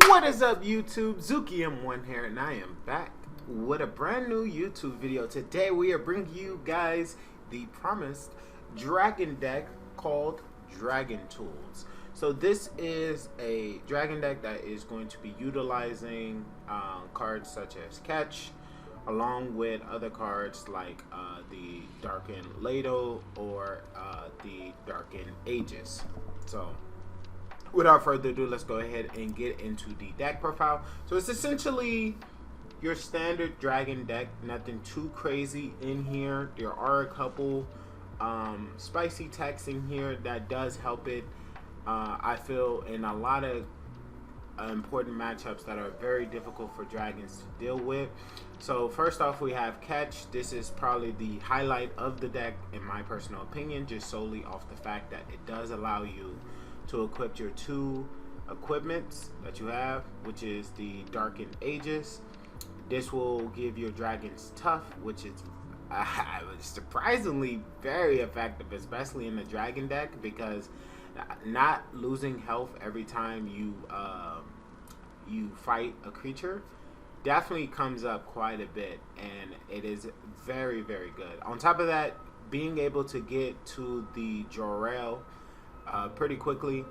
What is up, YouTube? Zuki M1 here, and I am back with a brand new YouTube video. Today we are bringing you guys the promised dragon deck called Dragon Tools. So this is a dragon deck that is going to be utilizing cards such as Catch, along with other cards like the Darkened Ladle or the Darkened Aegis. So without further ado, let's go ahead and get into the deck profile. So it's essentially your standard dragon deck, nothing too crazy in here. There are a couple spicy techs in here that does help it. I feel in a lot of important matchups that are very difficult for dragons to deal with. So first off, we have Catch. This is probably the highlight of the deck in my personal opinion, just solely off the fact that it does allow you to equip your two equipments that you have, which is the Darkened Aegis. This will give your dragons tough, which is surprisingly very effective, especially in the dragon deck, because not losing health every time you fight a creature definitely comes up quite a bit, and it is very, very good. On top of that, being able to get to the Jorel pretty quickly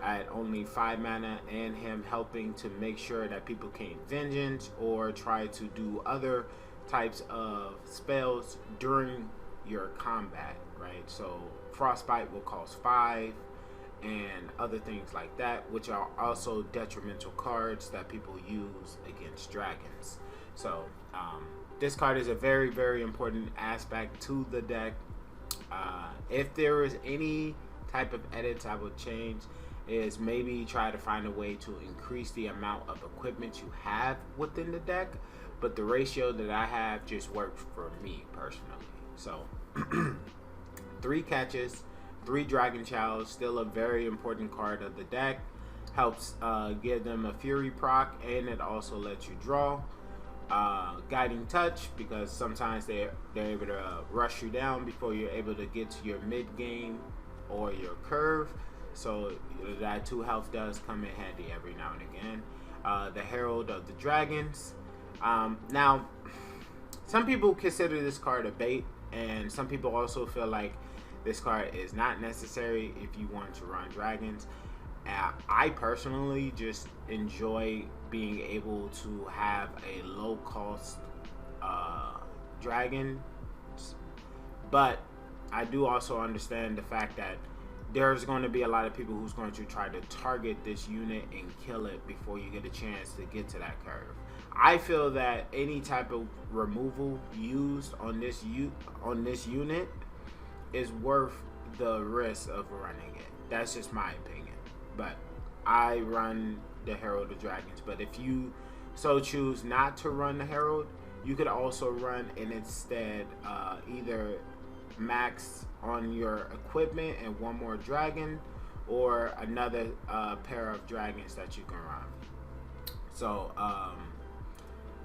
at only 5 mana, and him helping to make sure that people can't vengeance or try to do other types of spells during your combat, right? So Frostbite will cost 5 and other things like that, which are also detrimental cards that people use against dragons. So this card is a very, very important aspect to the deck. If there is any type of edits I would change, is maybe try to find a way to increase the amount of equipment you have within the deck, but the ratio that I have just worked for me personally. So 3 catches, 3 Dragon Chows, still a very important card of the deck. Helps give them a Fury proc, and it also lets you draw. Guiding Touch, because sometimes they're able to rush you down before you're able to get to your mid game or your curve, so that 2 health does come in handy every now and again. The Herald of the Dragons. Now, some people consider this card a bait, and some people also feel like this card is not necessary if you want to run dragons. I personally just enjoy being able to have a low cost dragon, but I do also understand the fact that there's going to be a lot of people who's going to try to target this unit and kill it before you get a chance to get to that curve. I feel that any type of removal used on this unit is worth the risk of running it. That's just my opinion. But I run the Herald of Dragons. But if you so choose not to run the Herald, you could also run and instead either max on your equipment and 1 more dragon, or another pair of dragons that you can run. So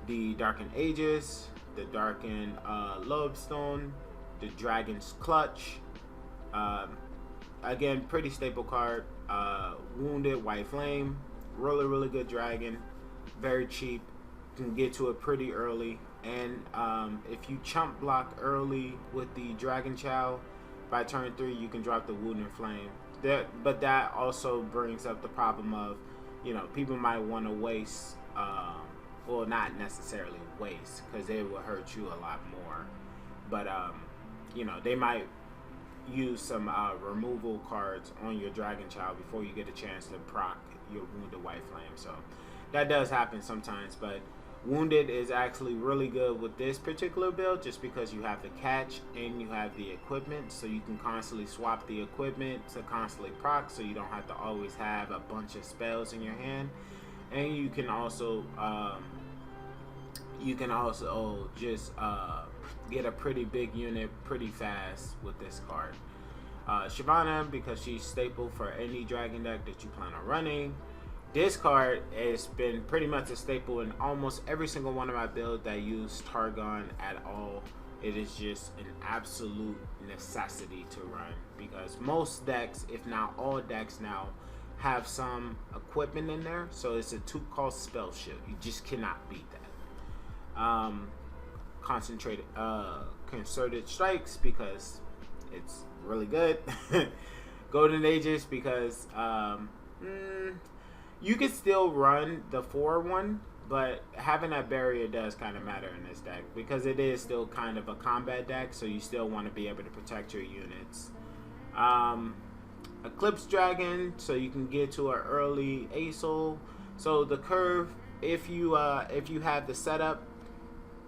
the Darkened Aegis, the Darkened Lodestone, the Dragon's Clutch. Again, pretty staple card. Wounded White Flame, really good dragon, very cheap. You can get to it pretty early, and if you chump block early with the Dragon Chow, by turn 3 you can drop the Wounded Flame. But that also brings up the problem of, you know, people might want to waste, well, not necessarily waste, because it will hurt you a lot more, but you know, they might use some removal cards on your Dragon Child before you get a chance to proc your Wounded White Flame. So that does happen sometimes, but Wounded is actually really good with this particular build, just because you have the catch and you have the equipment, so you can constantly swap the equipment to constantly proc, so you don't have to always have a bunch of spells in your hand. And you can also just get a pretty big unit pretty fast with this card. Shyvana, because she's staple for any dragon deck that you plan on running. This card has been pretty much a staple in almost every single one of my builds that use Targon at all. It is just an absolute necessity to run, because most decks, if not all decks now, have some equipment in there. So it's a tool called Spell Shield. You just cannot beat that. Concentrated, concerted strikes because it's really good. Golden Ages because you can still run the 4-1, but having that barrier does kind of matter in this deck because it is still kind of a combat deck, so you still want to be able to protect your units. Eclipse Dragon, so you can get to an early ASOL. So the curve, if you have the setup,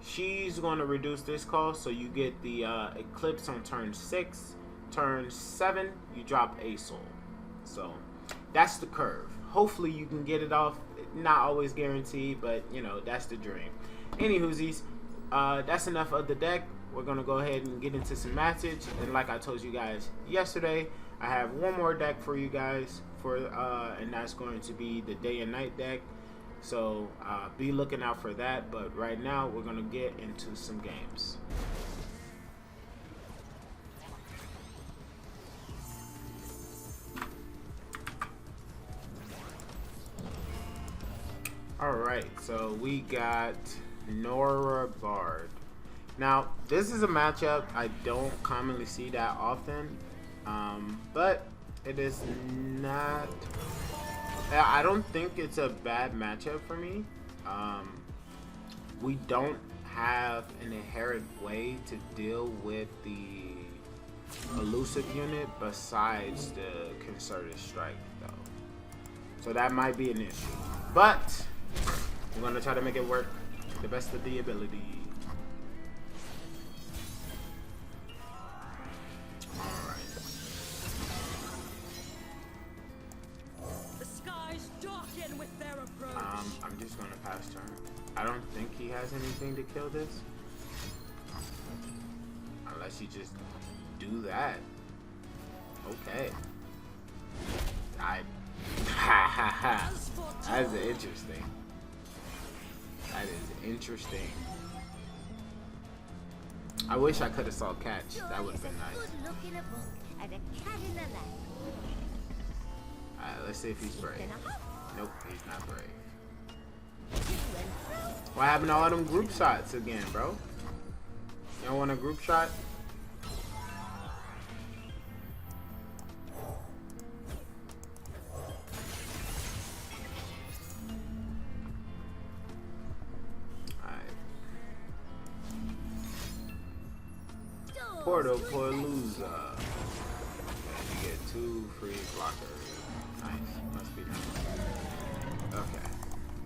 she's going to reduce this cost, so you get the Eclipse on turn 6. Turn 7, you drop ASOL. So that's the curve. Hopefully you can get it off. Not always guaranteed, but you know, that's the dream. Anywhoosies, that's enough of the deck. We're gonna go ahead and get into some matches, and like I told you guys yesterday, I have one more deck for you guys and that's going to be the day and night deck. So be looking out for that. But right now we're gonna get into some games. Alright, so we got Nora Bard. Now, this is a matchup I don't commonly see that often, but it is not... I don't think it's a bad matchup for me. We don't have an inherent way to deal with the elusive unit besides the concerted strike, though. So that might be an issue. But we're going to try to make it work to the best of the ability. Alright. The skies darken with their approach. I'm just going to pass turn. I don't think he has anything to kill this. Unless you just do that. Okay. That's interesting. That is interesting. I wish I could have saw catch. That would have been nice. Alright, let's see if he's brave. Nope, he's not brave. What happened to all them group shots again, bro? You don't want a group shot? Portal Palooza. You get 2 free blockers. Nice. Must be nice. Okay.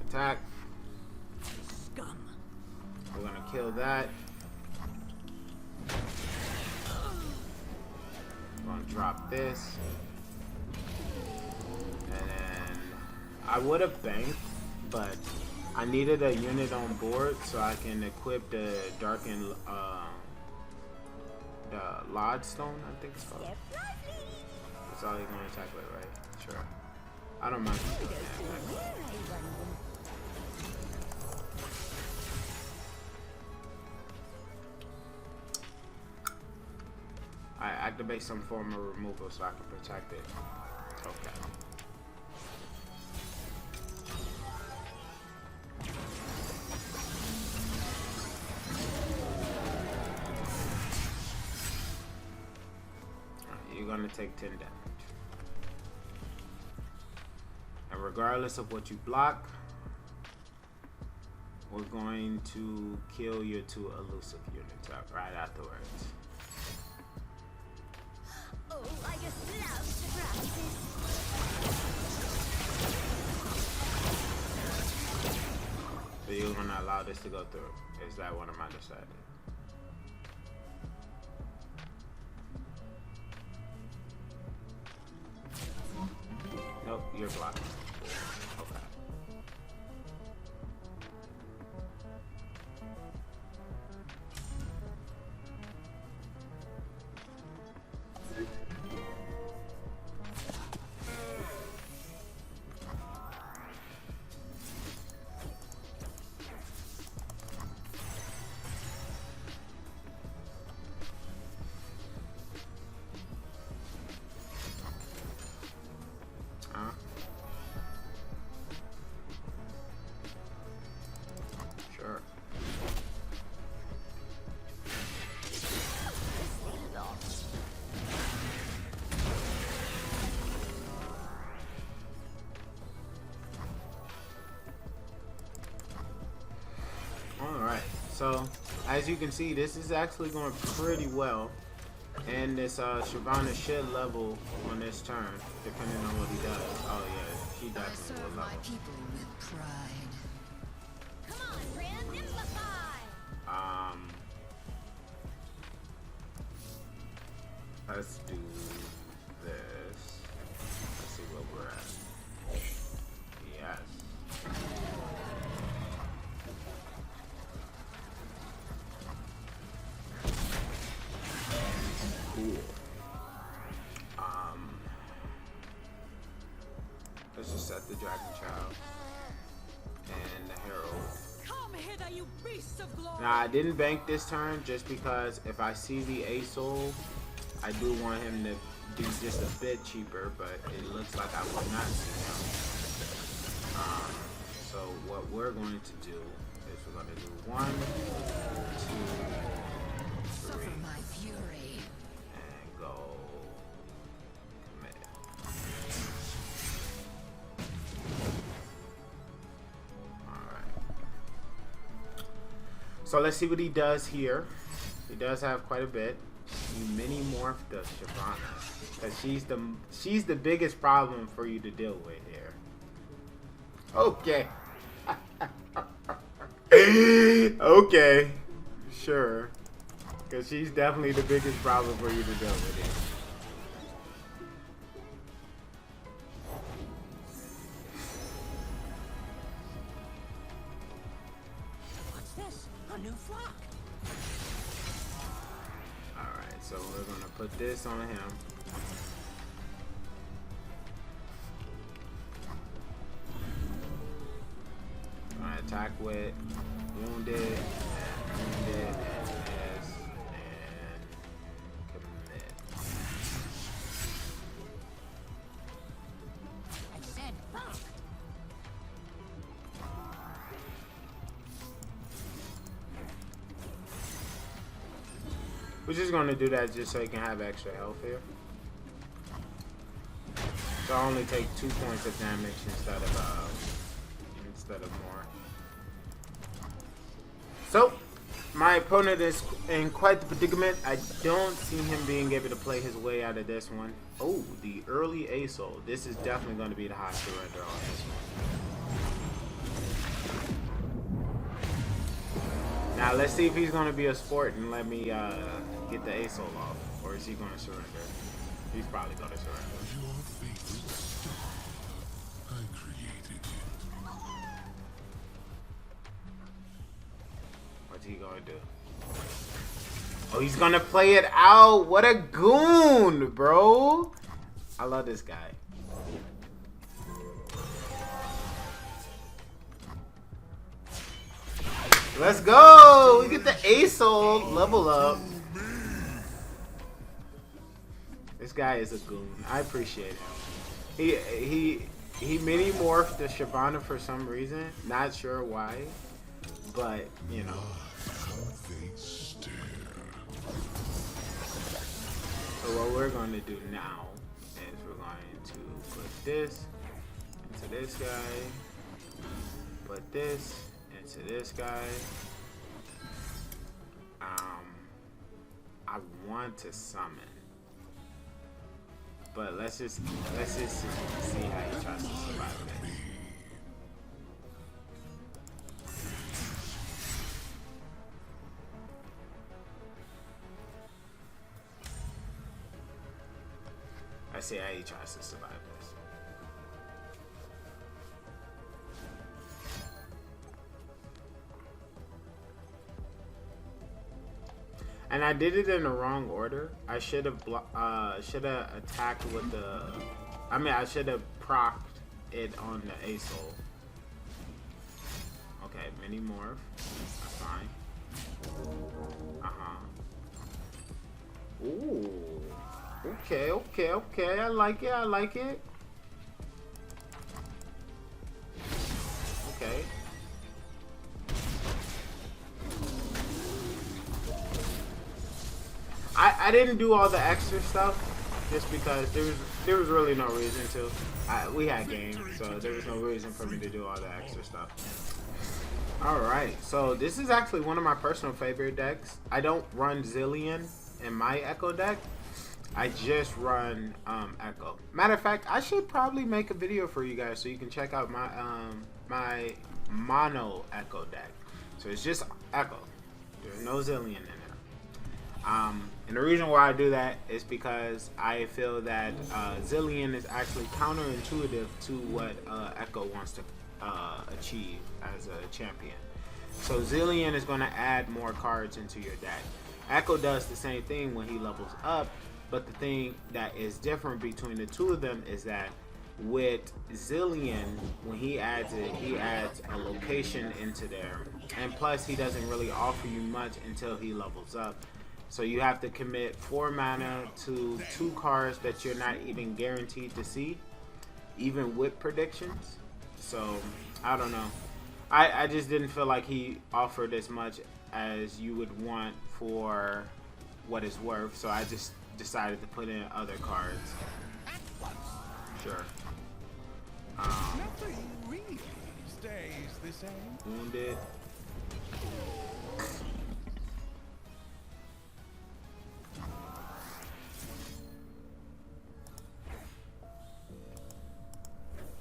Attack. Scum. We're gonna kill that. We're gonna drop this. And then I would have banked, but I needed a unit on board so I can equip the Darkened the Lodestone, I think it's called. That's all you're gonna attack with, right? Sure. I don't mind doing that. I activate some form of removal so I can protect it. Okay. You're gonna take 10 damage. And regardless of what you block, we're going to kill your 2 elusive units right afterwards. Oh, I just love the practice. So you're gonna allow this to go through? Is that what I decided? Nope, you're blocked. Okay. So, as you can see, this is actually going pretty well. And this Shyvana should level on this turn, depending on what he does. Oh yeah, she definitely will level. People with pride. Come on, friend, simplify. Let's do this. Let's see where we're at. Yes. Cool. Let's just set the Dragon Child and the Herald. Come hither, you beasts of glory. Now I didn't bank this turn just because if I see the aurelion, I do want him to be just a bit cheaper, but it looks like I will not see him. So what we're going to do is we're going to do 1, 2, 3, Suffer my fury. and go commit. Alright. So let's see what he does here. He does have quite a bit. You mini morph the Shyvana, because she's the biggest problem for you to deal with here. Okay. Okay. Sure. Because she's definitely the biggest problem for you to deal with here. What's this? A new flock. Alright, so we're going to put this on him. Gonna attack with wounded, and wounded, and this, and commit. I said fuck. We're just going to do that just so he can have extra health here. So I only take 2 points of damage instead of more. So my opponent is in quite the predicament. I don't see him being able to play his way out of this one. Oh, the early aurelion. This is definitely going to be the high surrender on this one. Now let's see if he's going to be a sport and let me get the aurelion off, or is he going to surrender? He's probably going to surrender. Your favorite star. I created it. What's he going to do? Oh, he's going to play it out. What a goon, bro. I love this guy. Let's go. We get the aurelion level up. This guy is a goon. I appreciate him. He mini morphed the Shyvana for some reason. Not sure why, but you know. So what we're going to do now is we're going to put this into this guy. Put this into this guy. I want to summon. But let's just see how he tries to survive it. Let's see how he tries to survive this. And I did it in the wrong order. I should have attacked with the. I mean, I should have procced it on the aurelion. Okay, mini morph. That's fine. Ooh. Okay. I like it. Okay. I didn't do all the extra stuff just because there was really no reason to. We had game, so there was no reason for me to do all the extra stuff. Alright, so this is actually one of my personal favorite decks. I don't run Zillion in my Echo deck. I just run Echo. Matter of fact, I should probably make a video for you guys so you can check out my my mono Echo deck. So it's just Echo. There's no Zillion in there. And the reason why I do that is because I feel that Zillion is actually counterintuitive to what Echo wants to achieve as a champion. So Zillion is going to add more cards into your deck. Echo does the same thing when he levels up, but the thing that is different between the two of them is that with Zillion, when he adds it, he adds a location into there, and plus he doesn't really offer you much until he levels up. So you have to commit 4 mana to 2 cards that you're not even guaranteed to see, even with predictions. So I don't know. I just didn't feel like he offered as much as you would want for what it's worth. So I just decided to put in other cards. Sure. Nothing really stays the same. Wounded.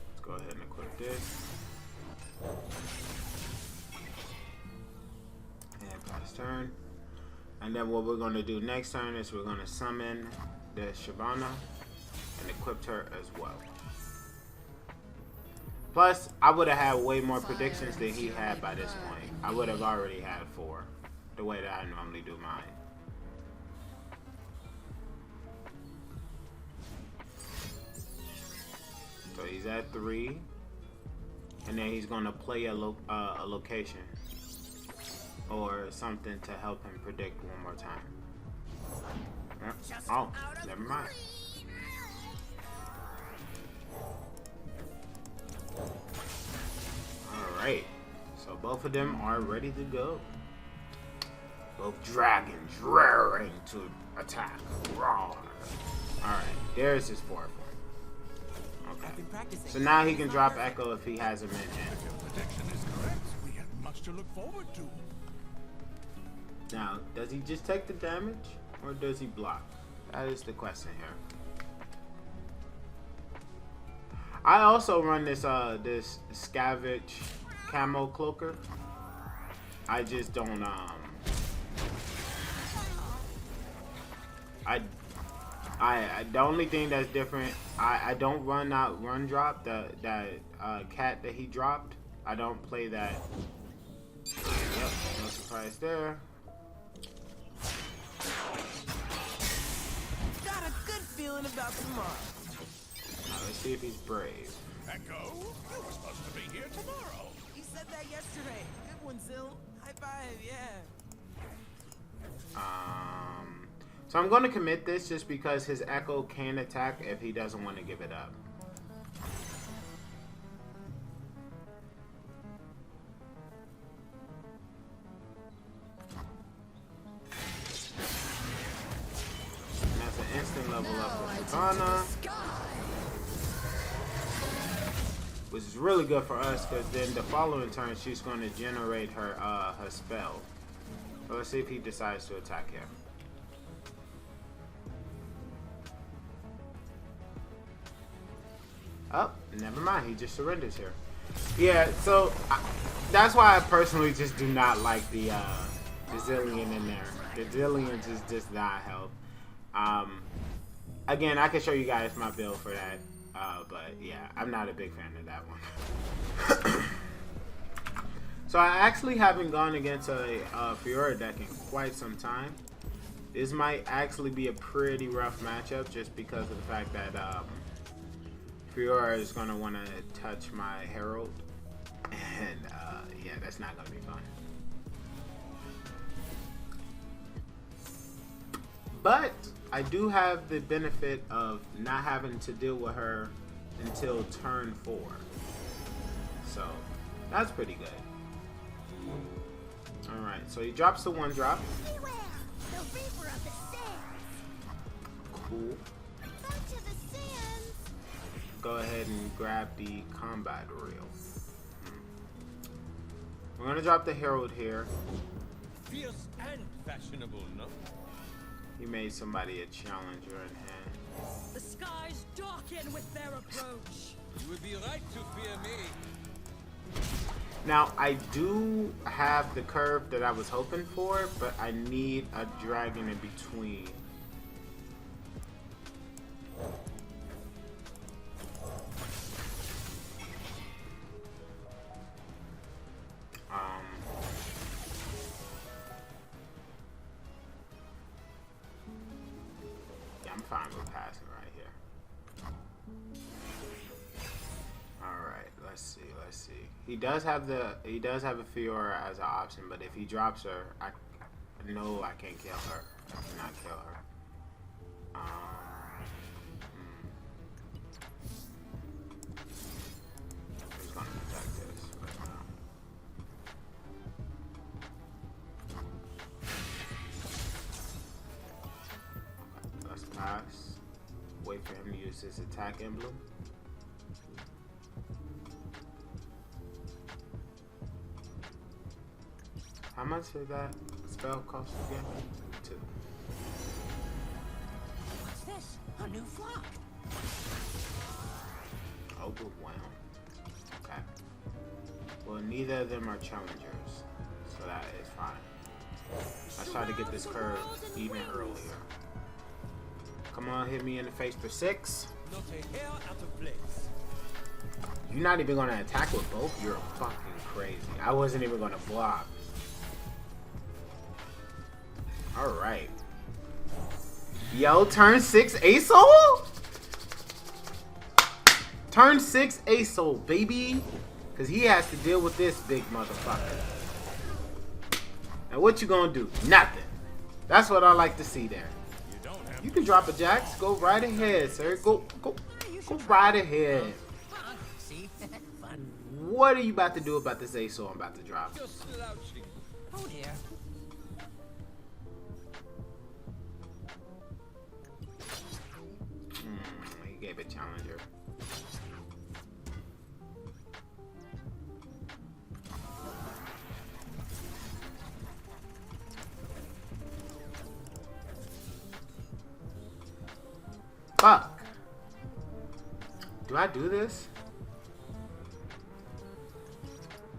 Let's go ahead and equip this. And pass turn. And then what we're going to do next turn is we're going to summon the Shyvana and equip her as well. Plus, I would have had way more predictions than he had by this point. I would have already had 4, the way that I normally do mine. So he's at 3, and then he's gonna play a location or something to help him predict one more time. Yep. Oh, never mind. Alright, so both of them are ready to go. Both dragons raring to attack. Roar. Alright, there's his 4th one. Okay. So now he can drop Echo if he has him in hand. If your prediction is correct, we have much to look forward to. Now, does he just take the damage or does he block? That is the question here. I also run this this Scavenge Camo Cloaker. I just don't the only thing that's different, I don't run drop that cat that he dropped. I don't play that. Yep, no surprise there. Got a good feeling about tomorrow. Now let's see if he's brave. Echo, you were supposed to be here tomorrow. He said that yesterday. Good one, Zil. High five, yeah. So I'm going to commit this just because his Echo can attack if he doesn't want to give it up. And that's an instant level up for Shyvana, which is really good for us because then the following turn she's going to generate her her spell. So let's see if he decides to attack him. Oh, never mind. He just surrenders here. Yeah, so that's why I personally just do not like the Zillion in there. The Zillion just does not help. Again, I can show you guys my build for that. But yeah, I'm not a big fan of that one. So I actually haven't gone against a Fiora deck in quite some time. This might actually be a pretty rough matchup just because of the fact that Fiora is going to want to touch my Herald. And yeah, that's not going to be fun. But I do have the benefit of not having to deal with her until turn 4. So that's pretty good. Alright, so he drops the 1-drop. Beware, the Reaper of the Sands. Cool. Bunch of the Sands. Go ahead and grab the combat reel. I'm gonna drop the Herald here. Fierce and fashionable, no? He made somebody a challenger in hand. The skies darken with their approach. You would be right to fear me. Now, I do have the curve that I was hoping for, but I need a dragon in between. Yeah, I'm fine with passing right here. Alright, let's see. He does have a Fiora as an option, but if he drops her, I know I can't kill her. I cannot kill her. Who's gonna protect this right now? Okay, let's pass. Wait for him to use his attack emblem. How much did that spell cost again? 2. What's this? A new flock. Overwhelmed. Okay. Well, neither of them are challengers, so that is fine. Let's try to get this curve even earlier. Come on, hit me in the face for 6. Not a hair out of place. You're not even gonna attack with both? You're fucking crazy. I wasn't even gonna block. Alright. Yo, turn 6 ASOL? Turn 6 ASOL, baby. Because he has to deal with this big motherfucker. And what you gonna do? Nothing. That's what I like to see there. You can drop a Jax. Go right ahead, sir. Go right ahead. See? Fun. What are you about to do about this ASOL I'm about to drop? Just slouching. Oh dear. He gave it challenger. Fuck. Do I do this?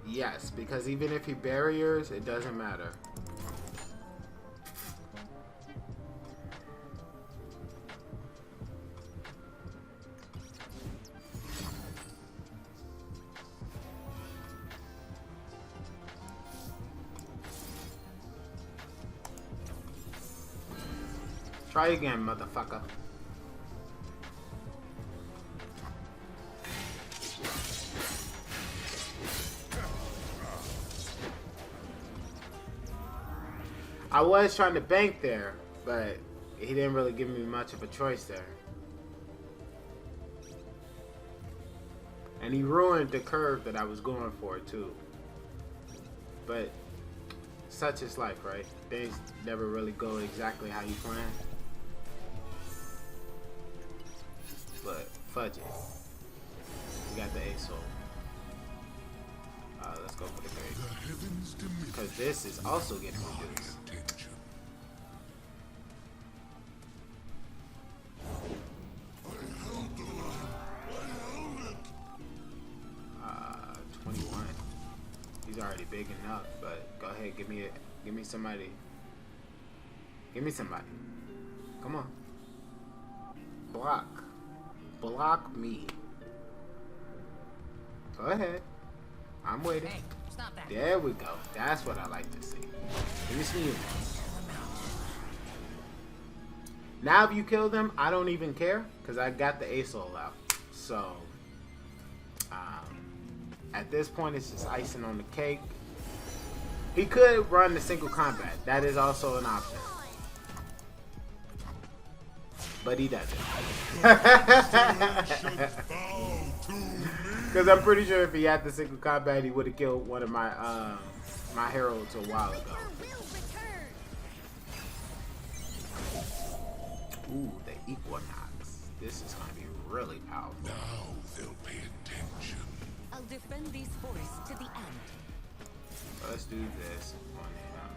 Yes, because even if he barriers, it doesn't matter. Try again, motherfucker. I was trying to bank there, but he didn't really give me much of a choice there. And he ruined the curve that I was going for too. But such is life, right? Things never really go exactly how you plan. But fudge it. We got the ASOL. Let's go for the grave. Because this is also getting reduced. 21. He's already big enough, but go ahead, give me somebody. Give me somebody. Come on. Block me. Go ahead. I'm waiting. Hey, stop that. There we go. That's what I like to see. Give me some units. Now if you kill them, I don't even care because I got the ASOL out. So at this point, it's just icing on the cake. He could run the single combat. That is also an option. But he doesn't. Because I'm pretty sure if he had the single combat, he would have killed one of my my heralds a while ago. Ooh, the Equinox. This is going to be really powerful. Now they'll pay attention. I'll defend these forests to the end. Let's do this one now.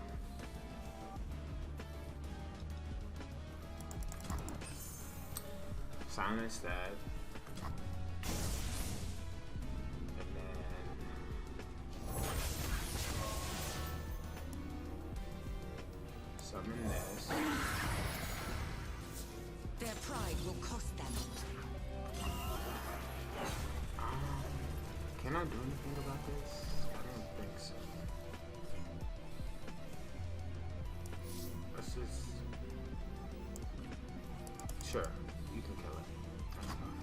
Silence that. And then summon this. Their pride will cost them. Can I do anything about this? I don't think so. Let's just... Sure, you can kill it. That's fine.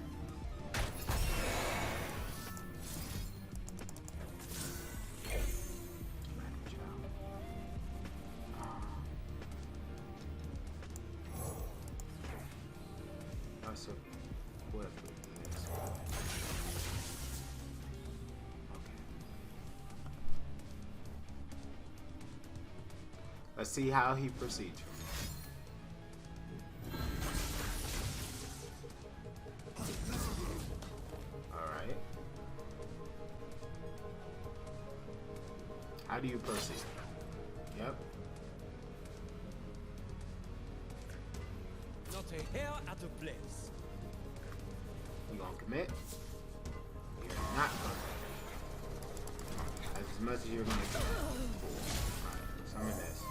Random child. That's a... What if we do this? Let's see how he proceeds from here. Alright. How do you proceed? Yep. Not a hair out of place. You gonna commit? You're not gonna commit. As much as you're gonna commit. Alright, summon this.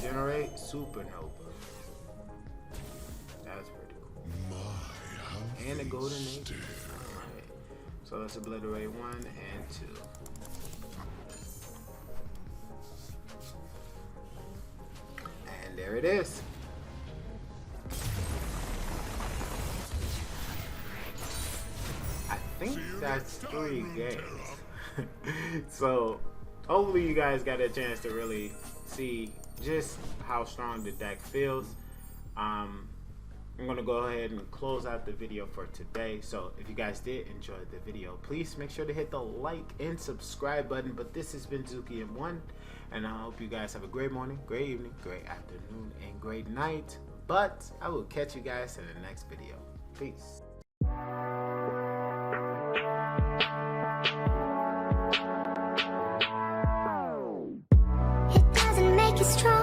Generate supernova. That's pretty cool. And a golden nature. Alright. So let's obliterate 1 and 2. And there it is. I think that's 3 games. So hopefully you guys got a chance to really see just how strong the deck feels. I'm gonna go ahead and close out the video for today. So if you guys did enjoy the video, please make sure to hit the like and subscribe button. But this has been Zuki in 1, and I hope you guys have a great morning, great evening, great afternoon, and great night. But I will catch you guys in the next video. Peace. It doesn't make you strong.